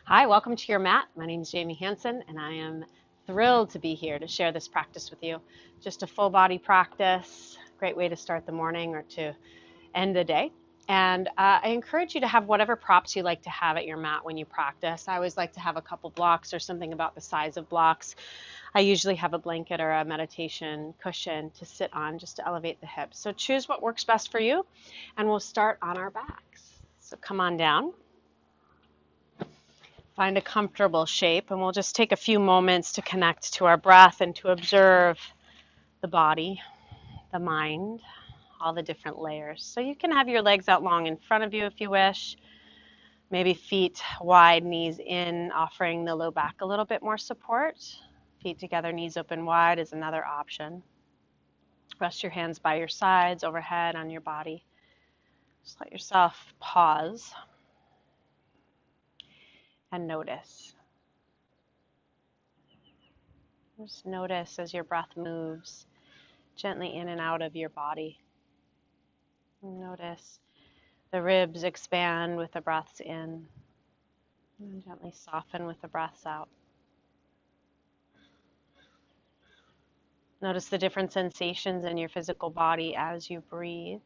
Hi, welcome to your mat. My name is Jamie Hanson, and I am thrilled to be here to share this practice with you. Just a full body practice, great way to start the morning or to end the day. And I encourage you to have whatever props you like to have at your mat when you practice. I always like to have a couple blocks or something about the size of blocks. I usually have a blanket or a meditation cushion to sit on just to elevate the hips. So choose what works best for you, and we'll start on our backs. So come on down. Find a comfortable shape, and we'll just take a few moments to connect to our breath and to observe the body, the mind, all the different layers. So you can have your legs out long in front of you if you wish. Maybe feet wide, knees in, offering the low back a little bit more support. Feet together, knees open wide is another option. Rest your hands by your sides, overhead on your body. Just let yourself pause and notice. Just notice as your breath moves gently in and out of your body. Notice the ribs expand with the breaths in and gently soften with the breaths out. Notice the different sensations in your physical body as you breathe.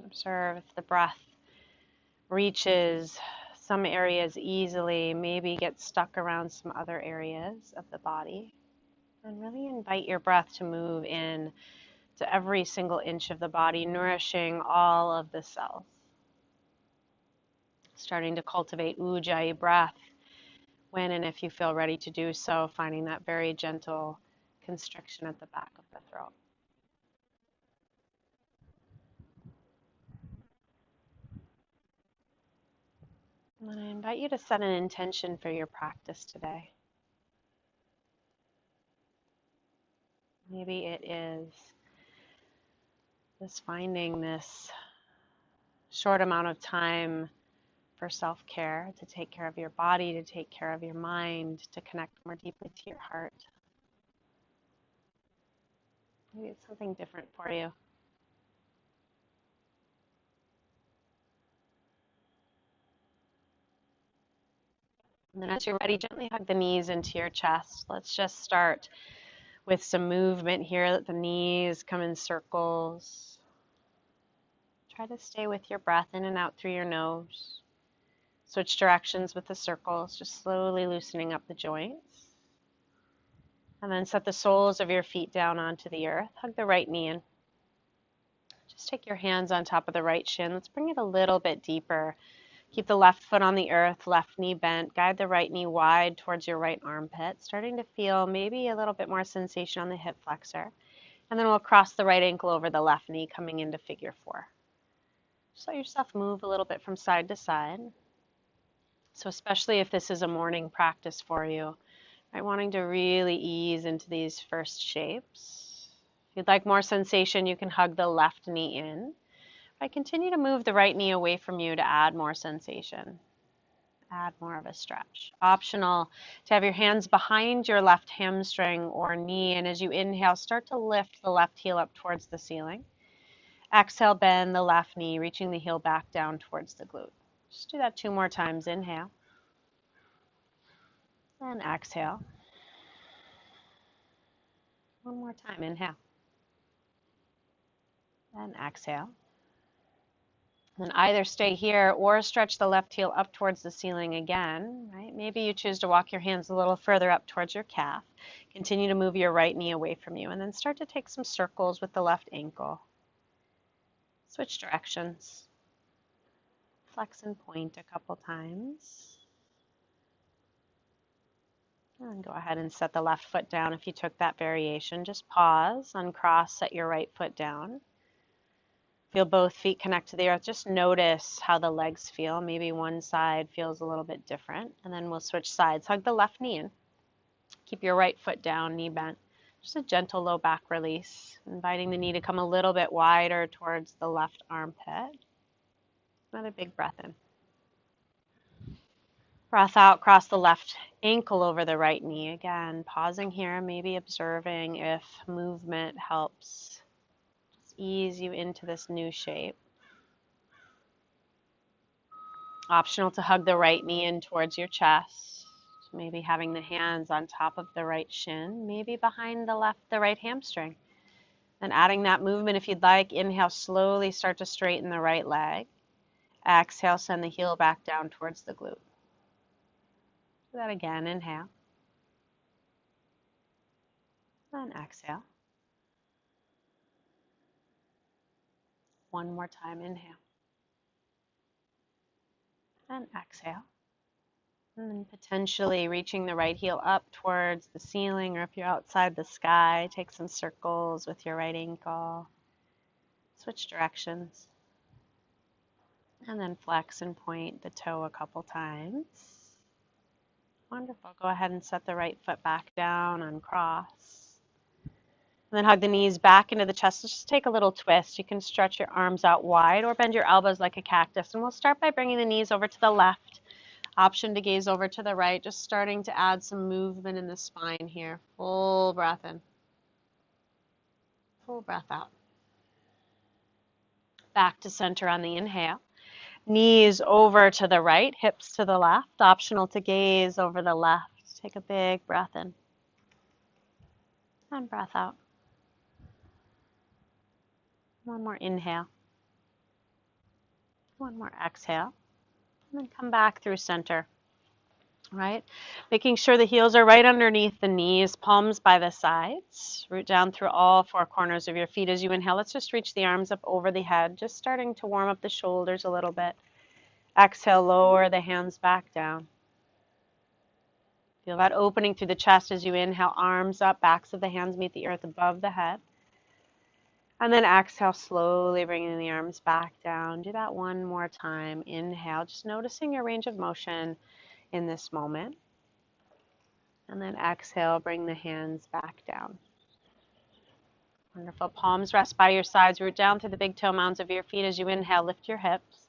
Observe if the breath reaches some areas easily, maybe gets stuck around some other areas of the body. And really invite your breath to move in to every single inch of the body, nourishing all of the cells. Starting to cultivate Ujjayi breath when and if you feel ready to do so, finding that very gentle constriction at the back of the throat. And I invite you to set an intention for your practice today. Maybe it is just finding this short amount of time for self-care, to take care of your body, to take care of your mind, to connect more deeply to your heart. Maybe it's something different for you. And then as you're ready, gently hug the knees into your chest. Let's just start with some movement here. Let the knees come in circles. Try to stay with your breath in and out through your nose. Switch directions with the circles, just slowly loosening up the joints. And then set the soles of your feet down onto the earth. Hug the right knee in. Just take your hands on top of the right shin. Let's bring it a little bit deeper. Keep the left foot on the earth, left knee bent. Guide the right knee wide towards your right armpit, starting to feel maybe a little bit more sensation on the hip flexor. And then we'll cross the right ankle over the left knee, coming into figure four. Just let yourself move a little bit from side to side. So especially if this is a morning practice for you, right, wanting to really ease into these first shapes. If you'd like more sensation, you can hug the left knee in. I continue to move the right knee away from you to add more sensation, add more of a stretch. Optional to have your hands behind your left hamstring or knee, and as you inhale, start to lift the left heel up towards the ceiling. Exhale, bend the left knee, reaching the heel back down towards the glute. Just do that 2 more times. Inhale and exhale. 1 more time. Inhale and exhale. Then either stay here or stretch the left heel up towards the ceiling again, right? Maybe you choose to walk your hands a little further up towards your calf. Continue to move your right knee away from you, and then start to take some circles with the left ankle. Switch directions. Flex and point a couple times. And go ahead and set the left foot down if you took that variation. Just pause, uncross, set your right foot down. Feel both feet connect to the earth. Just notice how the legs feel. Maybe one side feels a little bit different. And then we'll switch sides. Hug the left knee in. Keep your right foot down, knee bent. Just a gentle low back release. Inviting the knee to come a little bit wider towards the left armpit. Another big breath in. Breath out, cross the left ankle over the right knee. Again, pausing here, maybe observing if movement helps ease you into this new shape. Optional to hug the right knee in towards your chest. Maybe having the hands on top of the right shin, maybe behind the right hamstring. And adding that movement if you'd like. Inhale, slowly start to straighten the right leg. Exhale, send the heel back down towards the glute. Do that again. Inhale. And exhale. One more time. Inhale. And exhale. And then potentially reaching the right heel up towards the ceiling, or if you're outside the sky, take some circles with your right ankle. Switch directions. And then flex and point the toe a couple times. Wonderful. Go ahead and set the right foot back down, uncross. And then hug the knees back into the chest. Just take a little twist. You can stretch your arms out wide or bend your elbows like a cactus. And we'll start by bringing the knees over to the left. Option to gaze over to the right. Just starting to add some movement in the spine here. Full breath in. Full breath out. Back to center on the inhale. Knees over to the right, hips to the left. Optional to gaze over the left. Take a big breath in. And breath out. One more inhale. One more exhale. And then come back through center. Right? Making sure the heels are right underneath the knees, palms by the sides. Root down through all four corners of your feet as you inhale. Let's just reach the arms up over the head, just starting to warm up the shoulders a little bit. Exhale, lower the hands back down. Feel that opening through the chest as you inhale, arms up, backs of the hands meet the earth above the head. And then exhale, slowly bringing the arms back down. Do that one more time. Inhale, just noticing your range of motion in this moment. And then exhale, bring the hands back down. Wonderful. Palms rest by your sides. Root down through the big toe mounds of your feet as you inhale. Lift your hips.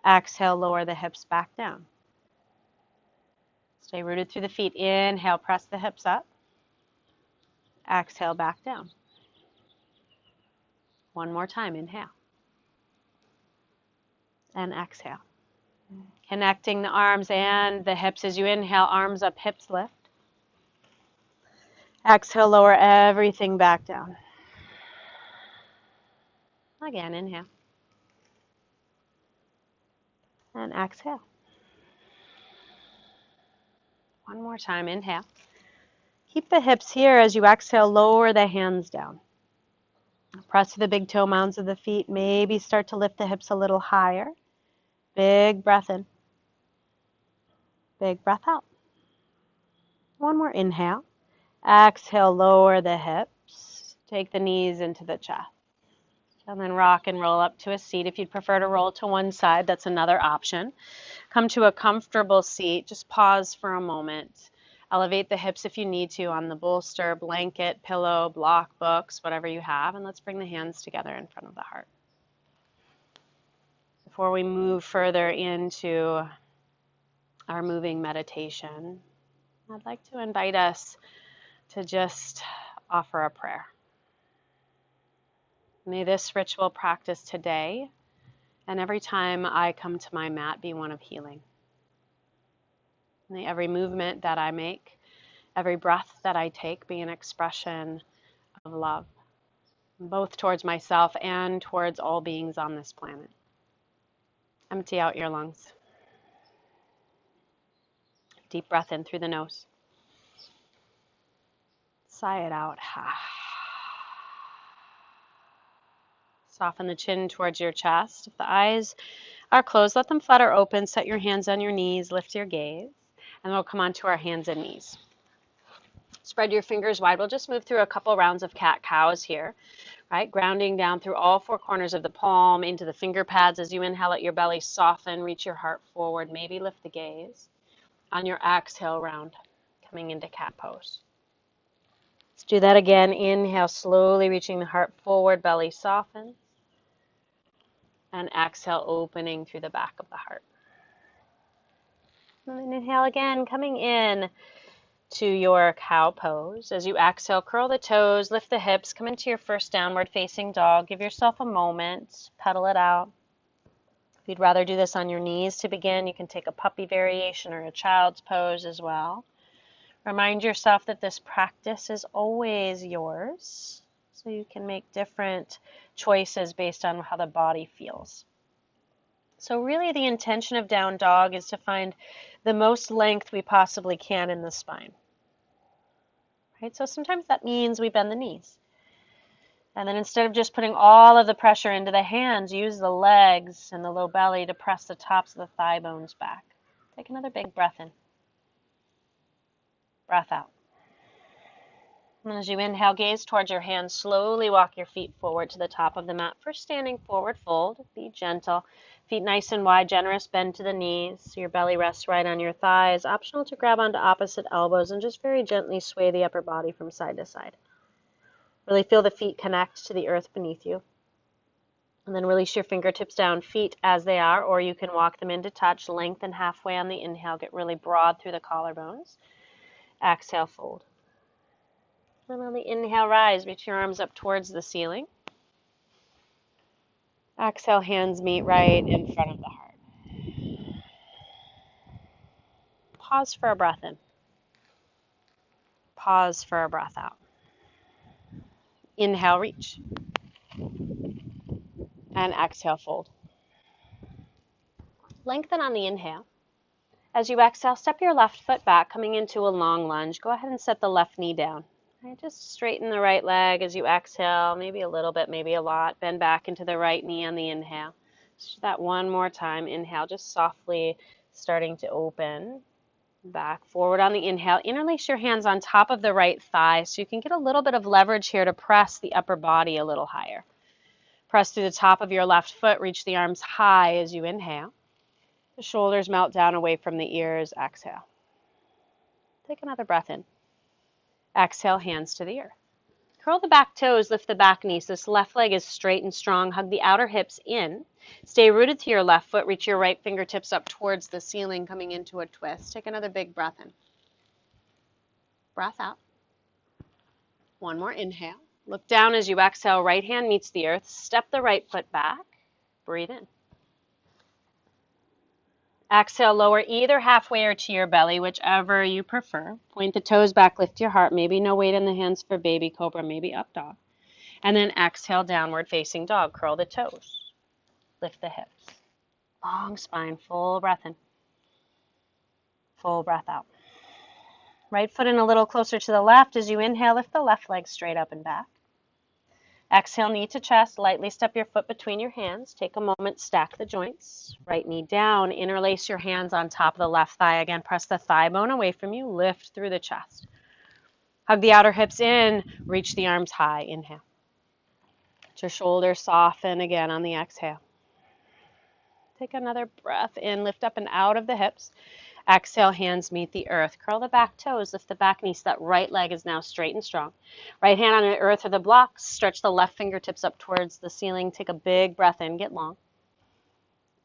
Exhale, lower the hips back down. Stay rooted through the feet. Inhale, press the hips up. Exhale, back down. One more time. Inhale. And exhale. Connecting the arms and the hips as you inhale, arms up, hips lift. Exhale, lower everything back down. Again, inhale. And exhale. One more time, inhale. Keep the hips here as you exhale, lower the hands down. Press to the big toe mounds of the feet. Maybe start to lift the hips a little higher. Big breath in. Big breath out. One more inhale. Exhale, lower the hips. Take the knees into the chest. And then rock and roll up to a seat. If you'd prefer to roll to one side, that's another option. Come to a comfortable seat. Just pause for a moment. Elevate the hips if you need to on the bolster, blanket, pillow, block, books, whatever you have. And let's bring the hands together in front of the heart. Before we move further into our moving meditation, I'd like to invite us to just offer a prayer. May this ritual practice today and every time I come to my mat be one of healing. May every movement that I make, every breath that I take be an expression of love, both towards myself and towards all beings on this planet. Empty out your lungs. Deep breath in through the nose. Sigh it out. Soften the chin towards your chest. If the eyes are closed, let them flutter open. Set your hands on your knees. Lift your gaze. And we'll come on to our hands and knees. Spread your fingers wide. We'll just move through a couple rounds of cat-cows here. Right? Grounding down through all four corners of the palm into the finger pads. As you inhale, let your belly soften. Reach your heart forward. Maybe lift the gaze. On your exhale round, coming into cat pose. Let's do that again. Inhale, slowly reaching the heart forward. Belly softens. And exhale, opening through the back of the heart. And then inhale again, coming in to your cow pose. As you exhale, curl the toes, lift the hips, come into your first downward facing dog. Give yourself a moment, pedal it out. If you'd rather do this on your knees to begin, you can take a puppy variation or a child's pose as well. Remind yourself that this practice is always yours, so you can make different choices based on how the body feels. So really the intention of down dog is to find the most length we possibly can in the spine. Right? So sometimes that means we bend the knees. And then instead of just putting all of the pressure into the hands, use the legs and the low belly to press the tops of the thigh bones back. Take another big breath in. Breath out. And as you inhale, gaze towards your hands. Slowly walk your feet forward to the top of the mat. First, standing forward fold. Be gentle. Feet nice and wide, generous bend to the knees. So your belly rests right on your thighs. Optional to grab onto opposite elbows and just very gently sway the upper body from side to side. Really feel the feet connect to the earth beneath you. And then release your fingertips down, feet as they are, or you can walk them into touch. Lengthen halfway on the inhale. Get really broad through the collarbones. Exhale, fold. And on the inhale, rise. Reach your arms up towards the ceiling. Exhale, hands meet right in front of the heart. Pause for a breath in. Pause for a breath out. Inhale, reach. And exhale, fold. Lengthen on the inhale. As you exhale, step your left foot back, coming into a long lunge. Go ahead and set the left knee down. Right, just straighten the right leg as you exhale, maybe a little bit, maybe a lot. Bend back into the right knee on the inhale. Just that one more time. Inhale, just softly starting to open. Back forward on the inhale. Interlace your hands on top of the right thigh so you can get a little bit of leverage here to press the upper body a little higher. Press through the top of your left foot. Reach the arms high as you inhale. The shoulders melt down away from the ears. Exhale. Take another breath in. Exhale, hands to the earth. Curl the back toes, lift the back knees. This left leg is straight and strong. Hug the outer hips in. Stay rooted to your left foot. Reach your right fingertips up towards the ceiling, coming into a twist. Take another big breath in. Breath out. One more inhale. Look down as you exhale. Right hand meets the earth. Step the right foot back. Breathe in. Exhale, lower either halfway or to your belly, whichever you prefer. Point the toes back, lift your heart. Maybe no weight in the hands for baby cobra, maybe up dog. And then exhale, downward facing dog. Curl the toes. Lift the hips. Long spine, full breath in. Full breath out. Right foot in a little closer to the left. As you inhale, lift the left leg straight up and back. Exhale, knee to chest. Lightly step your foot between your hands. Take a moment, stack the joints. Right knee down. Interlace your hands on top of the left thigh. Again, press the thigh bone away from you. Lift through the chest. Hug the outer hips in. Reach the arms high. Inhale. Let your shoulders soften again on the exhale. Take another breath in. Lift up and out of the hips. Exhale, hands meet the earth. Curl the back toes, lift the back knee so that right leg is now straight and strong. Right hand on the earth or the blocks. Stretch the left fingertips up towards the ceiling. Take a big breath in, get long.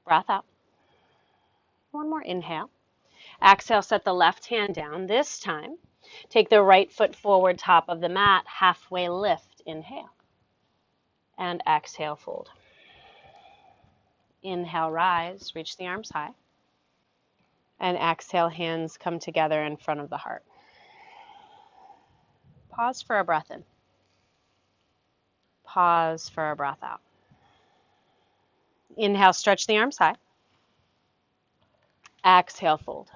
Breath out. One more inhale. Exhale, set the left hand down. This time, take the right foot forward, top of the mat, halfway lift. Inhale. And exhale, fold. Inhale, rise, reach the arms high. And exhale, hands come together in front of the heart. Pause for a breath in. Pause for a breath out. Inhale, stretch the arms high. Exhale, fold.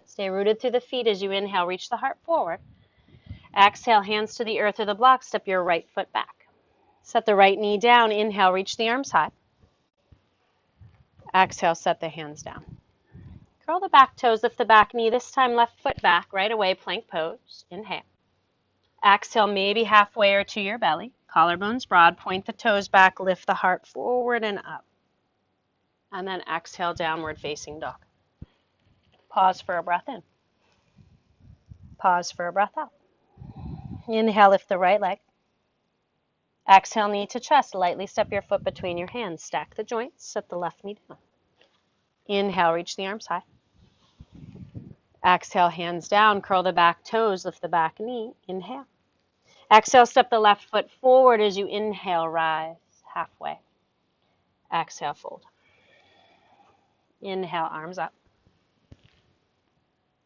Stay rooted through the feet as you inhale, reach the heart forward. Exhale, hands to the earth or the block, step your right foot back. Set the right knee down, inhale, reach the arms high. Exhale, set the hands down. Curl the back toes, lift the back knee, this time left foot back, right away, plank pose. Inhale. Exhale, maybe halfway or to your belly. Collarbones broad, point the toes back, lift the heart forward and up. And then exhale, downward facing dog. Pause for a breath in. Pause for a breath out. Inhale, lift the right leg. Exhale, knee to chest. Lightly step your foot between your hands. Stack the joints. Set the left knee down. Inhale, reach the arms high. Exhale, hands down. Curl the back toes. Lift the back knee. Inhale. Exhale, step the left foot forward as you inhale. Rise halfway. Exhale, fold. Inhale, arms up.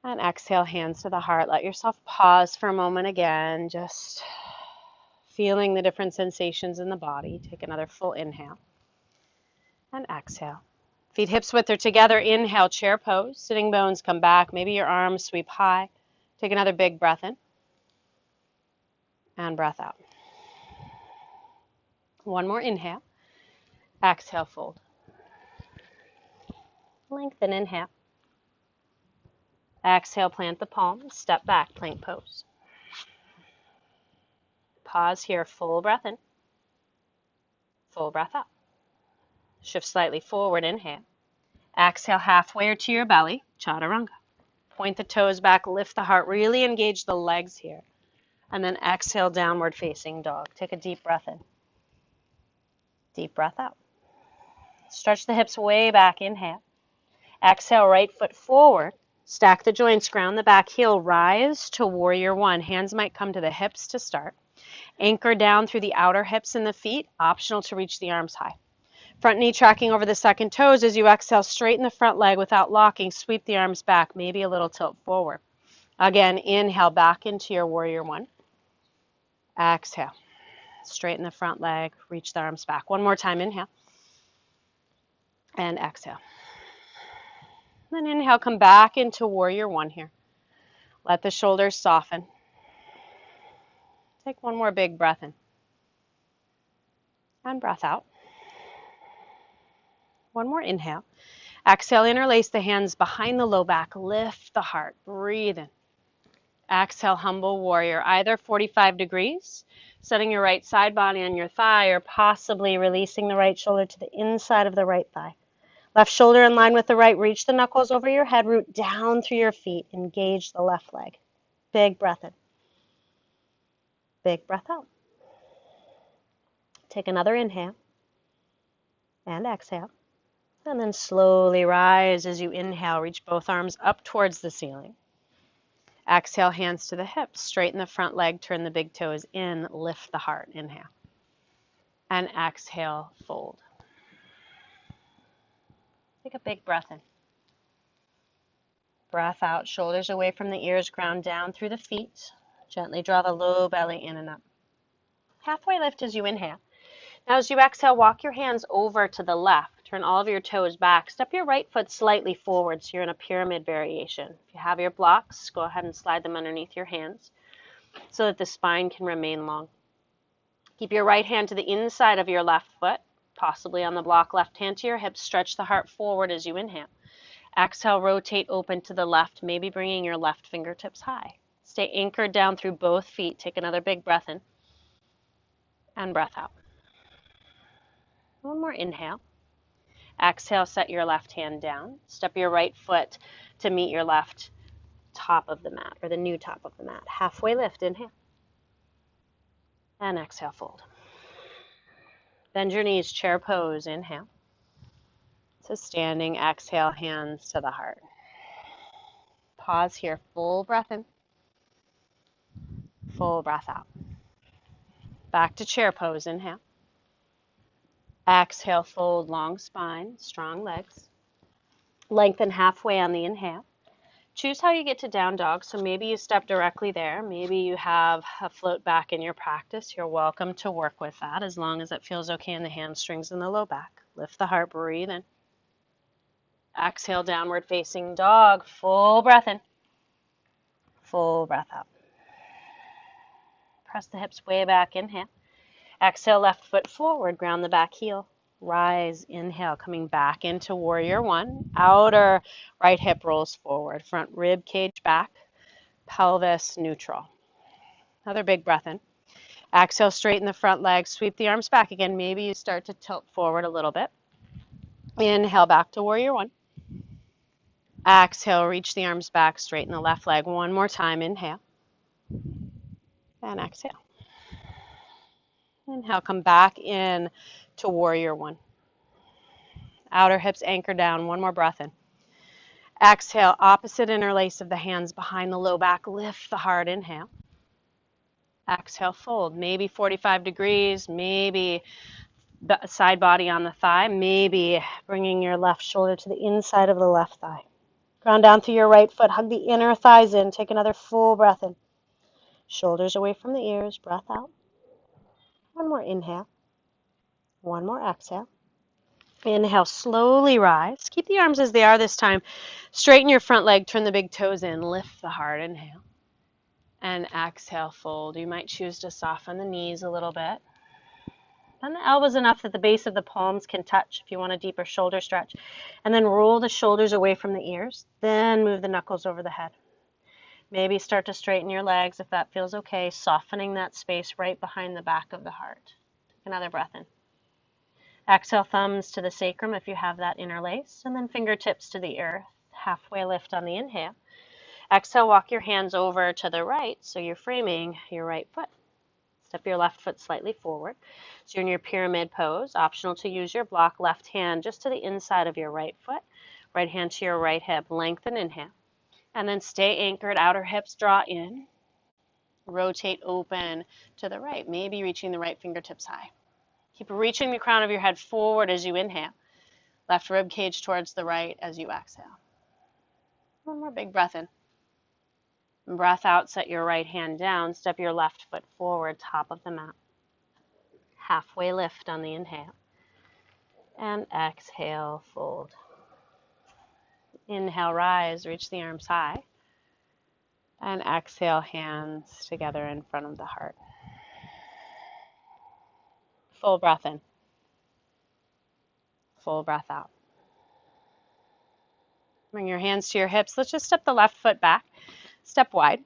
And exhale, hands to the heart. Let yourself pause for a moment again, just feeling the different sensations in the body. Take another full inhale. And exhale. Feet hips width are together. Inhale, chair pose. Sitting bones come back. Maybe your arms sweep high. Take another big breath in. And breath out. One more inhale. Exhale, fold. Lengthen, inhale. Exhale, plant the palms. Step back, plank pose. Pause here, full breath in. Full breath out. Shift slightly forward, inhale. Exhale, halfway or to your belly, chaturanga. Point the toes back, lift the heart, really engage the legs here. And then exhale, downward facing dog. Take a deep breath in. Deep breath out. Stretch the hips way back, inhale. Exhale, right foot forward. Stack the joints, ground the back heel, rise to warrior one. Hands might come to the hips to start. Anchor down through the outer hips and the feet, optional to reach the arms high. Front knee tracking over the second toes as you exhale, straighten the front leg without locking, sweep the arms back, maybe a little tilt forward. Again, inhale back into your warrior one. Exhale, straighten the front leg, reach the arms back. One more time, inhale. And exhale. Then inhale, come back into warrior one here. Let the shoulders soften. Take one more big breath in. And breath out. One more inhale. Exhale, interlace the hands behind the low back. Lift the heart. Breathe in. Exhale, humble warrior. Either 45 degrees, setting your right side body on your thigh, or possibly releasing the right shoulder to the inside of the right thigh. Left shoulder in line with the right. Reach the knuckles over your head. Root down through your feet. Engage the left leg. Big breath in. Big breath out. Take another inhale. And exhale. And then slowly rise as you inhale. Reach both arms up towards the ceiling. Exhale, hands to the hips. Straighten the front leg. Turn the big toes in. Lift the heart. Inhale. And exhale, fold. Take a big breath in. Breath out. Shoulders away from the ears. Ground down through the feet. Gently draw the low belly in and up. Halfway lift as you inhale. Now as you exhale, walk your hands over to the left. Turn all of your toes back. Step your right foot slightly forward so you're in a pyramid variation. If you have your blocks, go ahead and slide them underneath your hands so that the spine can remain long. Keep your right hand to the inside of your left foot, possibly on the block. Left hand to your hips. Stretch the heart forward as you inhale. Exhale, rotate open to the left, maybe bringing your left fingertips high. Stay anchored down through both feet. Take another big breath in and breath out. One more inhale. Exhale, set your left hand down. Step your right foot to meet your left top of the mat, or the new top of the mat. Halfway lift, inhale. And exhale, fold. Bend your knees, chair pose, inhale. To standing, exhale, hands to the heart. Pause here, full breath in. Full breath out. Back to chair pose, inhale. Exhale, fold, long spine, strong legs. Lengthen halfway on the inhale. Choose how you get to down dog. So maybe you step directly there. Maybe you have a float back in your practice. You're welcome to work with that as long as it feels okay in the hamstrings and the low back. Lift the heart, breathe in. Exhale, downward facing dog. Full breath in. Full breath out. Press the hips way back, inhale. Exhale, left foot forward, ground the back heel. Rise, inhale, coming back into warrior one. Outer right hip rolls forward. Front rib cage back. Pelvis neutral. Another big breath in. Exhale, straighten the front leg. Sweep the arms back again. Maybe you start to tilt forward a little bit. Inhale, back to warrior one. Exhale, reach the arms back. Straighten the left leg. One more time. Inhale. And exhale. Inhale, come back in to warrior one. Outer hips anchor down. One more breath in. Exhale, opposite interlace of the hands behind the low back. Lift the heart. Inhale. Exhale, fold. Maybe 45 degrees, maybe side body on the thigh, maybe bringing your left shoulder to the inside of the left thigh. Ground down through your right foot, hug the inner thighs in, take another full breath in. Shoulders away from the ears, breath out. One more inhale. One more exhale. Inhale, slowly rise. Keep the arms as they are this time. Straighten your front leg, turn the big toes in, lift the heart, inhale. And exhale, fold. You might choose to soften the knees a little bit. Bend the elbows enough that the base of the palms can touch if you want a deeper shoulder stretch. And then roll the shoulders away from the ears. Then move the knuckles over the head. Maybe start to straighten your legs if that feels okay, softening that space right behind the back of the heart. Take another breath in. Exhale, thumbs to the sacrum if you have that interlace, and then fingertips to the earth. Halfway lift on the inhale. Exhale, walk your hands over to the right, so you're framing your right foot. Step your left foot slightly forward. So you're in your pyramid pose. Optional to use your block. Left hand just to the inside of your right foot. Right hand to your right hip. Lengthen, inhale. And then stay anchored. Outer hips draw in. Rotate open to the right. Maybe reaching the right fingertips high. Keep reaching the crown of your head forward as you inhale. Left rib cage towards the right as you exhale. One more big breath in. Breath out, set your right hand down. Step your left foot forward, top of the mat. Halfway lift on the inhale. And exhale, fold. Inhale, rise, reach the arms high. And exhale, hands together in front of the heart. Full breath in. Full breath out. Bring your hands to your hips. Let's just step the left foot back. Step wide.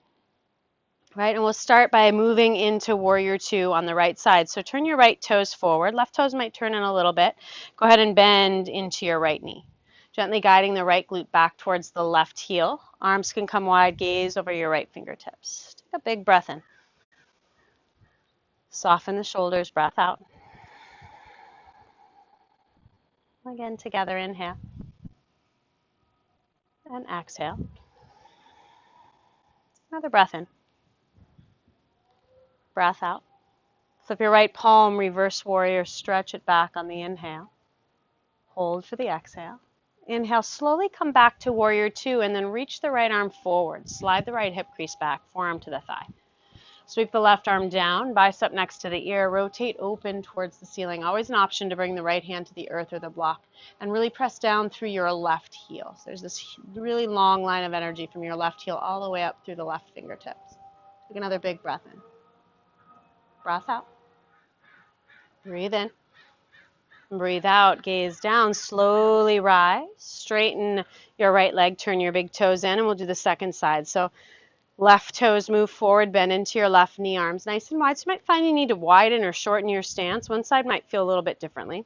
Right, and we'll start by moving into warrior two on the right side. So turn your right toes forward. Left toes might turn in a little bit. Go ahead and bend into your right knee. Gently guiding the right glute back towards the left heel. Arms can come wide, gaze over your right fingertips. Take a big breath in. Soften the shoulders, breath out. Again, together, inhale. And exhale. Another breath in. Breath out. Flip your right palm, reverse warrior, stretch it back on the inhale. Hold for the exhale. Inhale, slowly come back to warrior two and then reach the right arm forward. Slide the right hip crease back, forearm to the thigh. Sweep the left arm down, bicep next to the ear, rotate open towards the ceiling. Always an option to bring the right hand to the earth or the block and really press down through your left heel. So there's this really long line of energy from your left heel all the way up through the left fingertips. Take another big breath in. Breath out. Breathe in. Breathe out, gaze down, slowly rise. Straighten your right leg, turn your big toes in, and we'll do the second side. So left toes move forward, bend into your left knee, arms nice and wide. So you might find you need to widen or shorten your stance. One side might feel a little bit differently.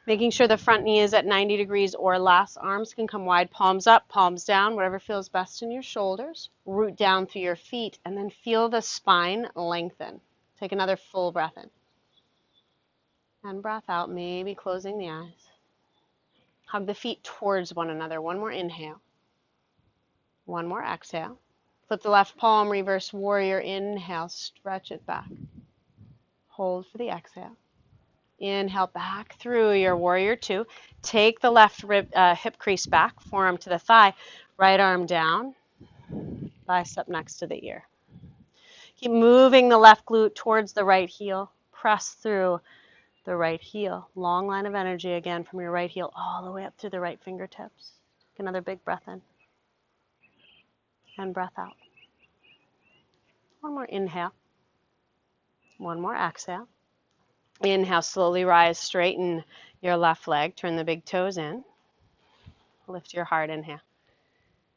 Making sure the front knee is at 90 degrees or less. Arms can come wide, palms up, palms down, whatever feels best in your shoulders. Root down through your feet, and then feel the spine lengthen. Take another full breath in. And breath out, maybe closing the eyes. Hug the feet towards one another. One more inhale. One more exhale. Flip the left palm, reverse warrior. Inhale, stretch it back. Hold for the exhale. Inhale back through your warrior two. Take the left hip crease back, forearm to the thigh. Right arm down, bicep next to the ear. Keep moving the left glute towards the right heel. Press through the right heel. Long line of energy again from your right heel all the way up through the right fingertips. Take another big breath in. And breath out. One more inhale. One more exhale. Inhale, slowly rise, straighten your left leg. Turn the big toes in. Lift your heart, inhale.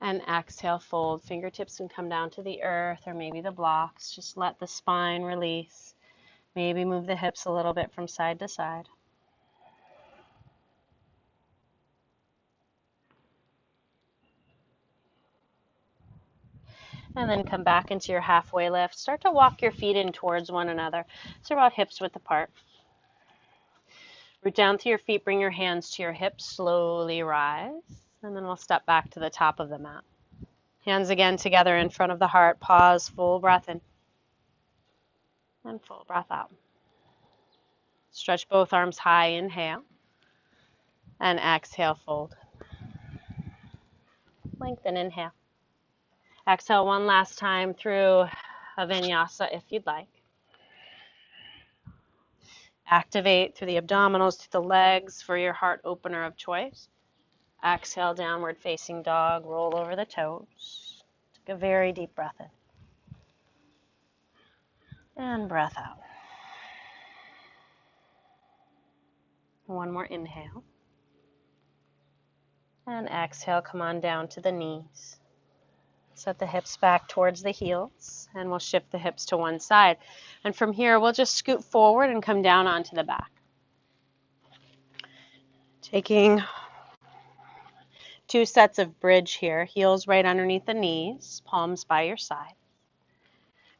And exhale, fold. Fingertips can come down to the earth or maybe the blocks. Just let the spine release. Maybe move the hips a little bit from side to side. And then come back into your halfway lift. Start to walk your feet in towards one another. So about hips width apart. Root down through your feet, bring your hands to your hips, slowly rise. And then we'll step back to the top of the mat. Hands again together in front of the heart. Pause, full breath in. And full breath out. Stretch both arms high, inhale, and exhale, fold. Lengthen, inhale. Exhale one last time through a vinyasa if you'd like. Activate through the abdominals, through the legs for your heart opener of choice. Exhale, downward facing dog, roll over the toes. Take a very deep breath in. And breath out. One more inhale. And exhale, come on down to the knees. Set the hips back towards the heels, and we'll shift the hips to one side. And from here, we'll just scoot forward and come down onto the back. Taking 2 sets of bridge here, heels right underneath the knees, palms by your side.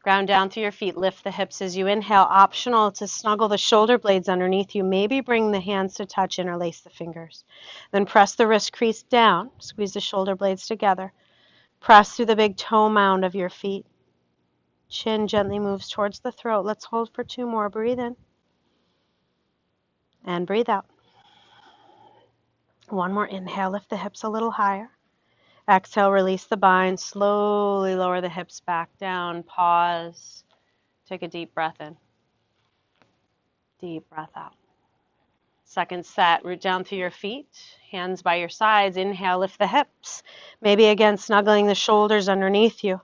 Ground down through your feet, lift the hips as you inhale. Optional to snuggle the shoulder blades underneath you. Maybe bring the hands to touch, interlace the fingers. Then press the wrist crease down, squeeze the shoulder blades together. Press through the big toe mound of your feet. Chin gently moves towards the throat. Let's hold for 2 more. Breathe in. And breathe out. One more inhale. Lift the hips a little higher. Exhale, release the bind. Slowly lower the hips back down. Pause. Take a deep breath in. Deep breath out. Second set, root down through your feet, hands by your sides. Inhale, lift the hips. Maybe again, snuggling the shoulders underneath you.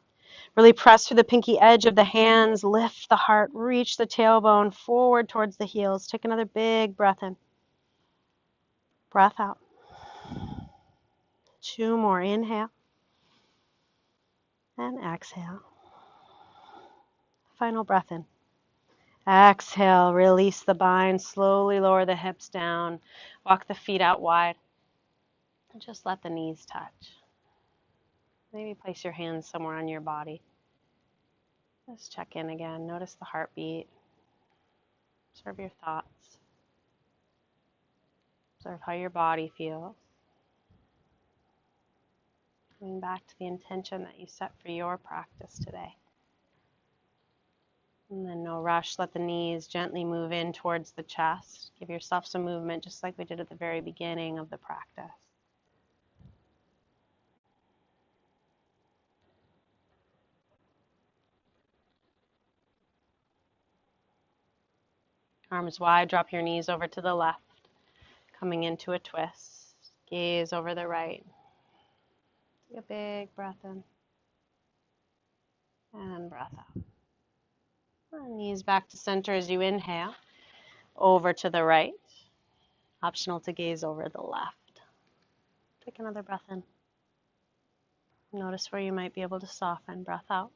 Really press through the pinky edge of the hands, lift the heart, reach the tailbone forward towards the heels. Take another big breath in. Breath out. 2 more, inhale. And exhale. Final breath in. Exhale, release the bind, slowly lower the hips down. Walk the feet out wide. And just let the knees touch. Maybe place your hands somewhere on your body. Just check in again. Notice the heartbeat. Observe your thoughts. Observe how your body feels. Coming back to the intention that you set for your practice today. And then no rush. Let the knees gently move in towards the chest. Give yourself some movement just like we did at the very beginning of the practice. Arms wide, drop your knees over to the left. Coming into a twist. Gaze over the right. Take a big breath in. And breath out. And knees back to center as you inhale. Over to the right. Optional to gaze over the left. Take another breath in. Notice where you might be able to soften. Breath out.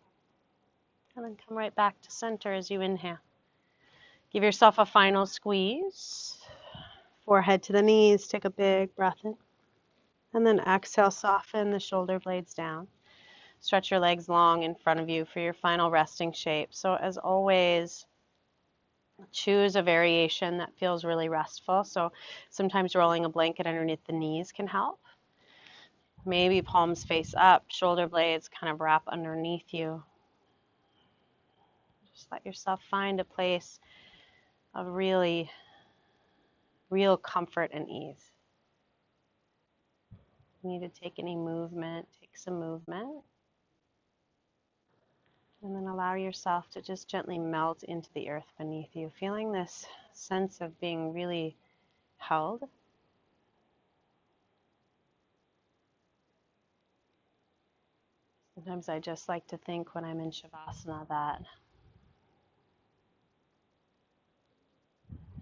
And then come right back to center as you inhale. Give yourself a final squeeze. Forehead to the knees. Take a big breath in. And then exhale, soften the shoulder blades down. Stretch your legs long in front of you for your final resting shape. So as always, choose a variation that feels really restful. So sometimes rolling a blanket underneath the knees can help. Maybe palms face up, shoulder blades kind of wrap underneath you. Just let yourself find a place of real comfort and ease. If you need to take any movement, take some movement. And then allow yourself to just gently melt into the earth beneath you, feeling this sense of being really held. Sometimes I just like to think when I'm in Shavasana that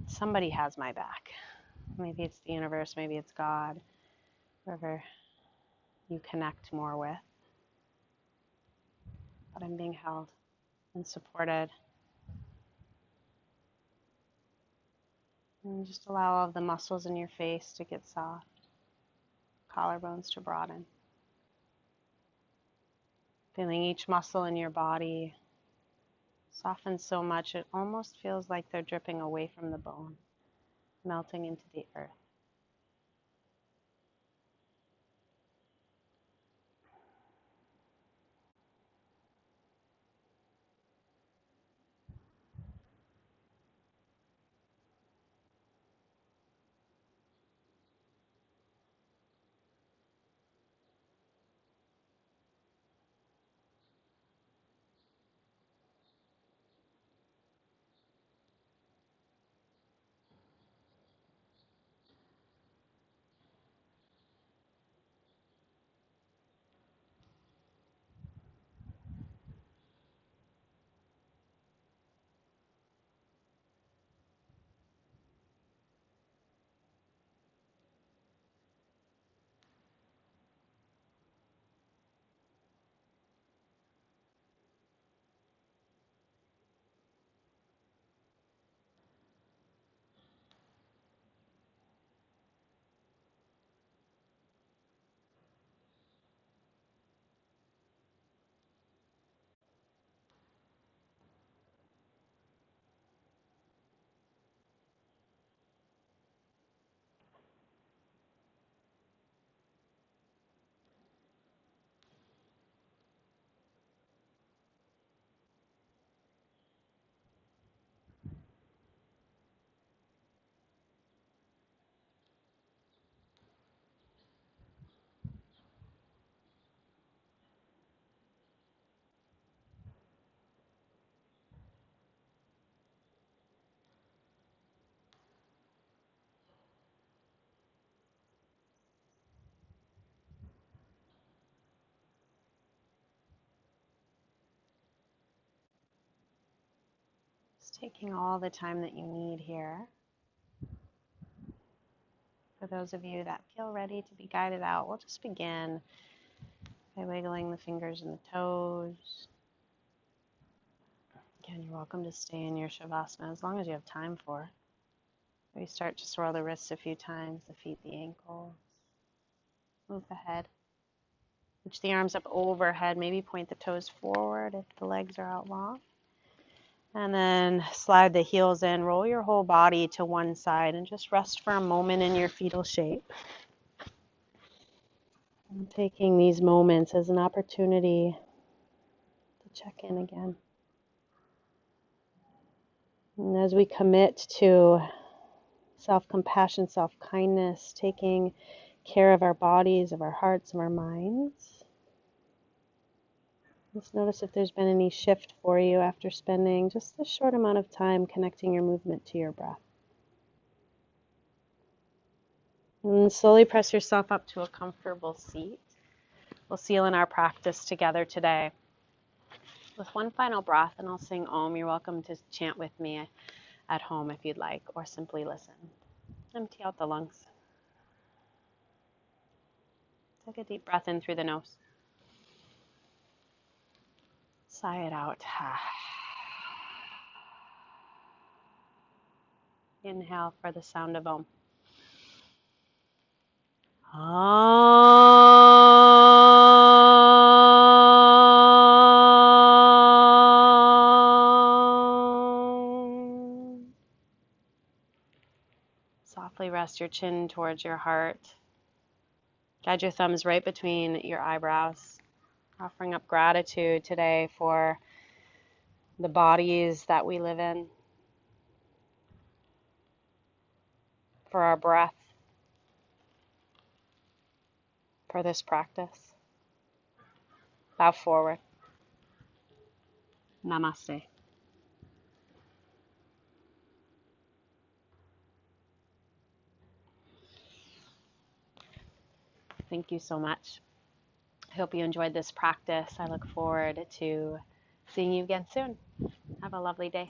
somebody has my back. Maybe it's the universe, maybe it's God, whoever you connect more with. But I'm being held and supported. And just allow all of the muscles in your face to get soft, collarbones to broaden. Feeling each muscle in your body soften so much it almost feels like they're dripping away from the bone, melting into the earth. Just taking all the time that you need here. For those of you that feel ready to be guided out, we'll just begin by wiggling the fingers and the toes. Again, you're welcome to stay in your Shavasana as long as you have time for it. Maybe start to swirl the wrists a few times, the feet, the ankles. Move the head. Reach the arms up overhead. Maybe point the toes forward if the legs are out long. And then slide the heels in. Roll your whole body to one side and just rest for a moment in your fetal shape. And taking these moments as an opportunity to check in again. And as we commit to self-compassion, self-kindness, taking care of our bodies, of our hearts, of our minds, let's notice if there's been any shift for you after spending just a short amount of time connecting your movement to your breath. And slowly press yourself up to a comfortable seat. We'll seal in our practice together today with one final breath, and I'll sing Om. You're welcome to chant with me at home if you'd like, or simply listen. Empty out the lungs. Take a deep breath in through the nose. Sigh it out. Inhale for the sound of Om. Softly rest your chin towards your heart. Guide your thumbs right between your eyebrows. Offering up gratitude today for the bodies that we live in, for our breath, for this practice. Bow forward. Namaste. Thank you so much. I hope you enjoyed this practice. I look forward to seeing you again soon. Have a lovely day.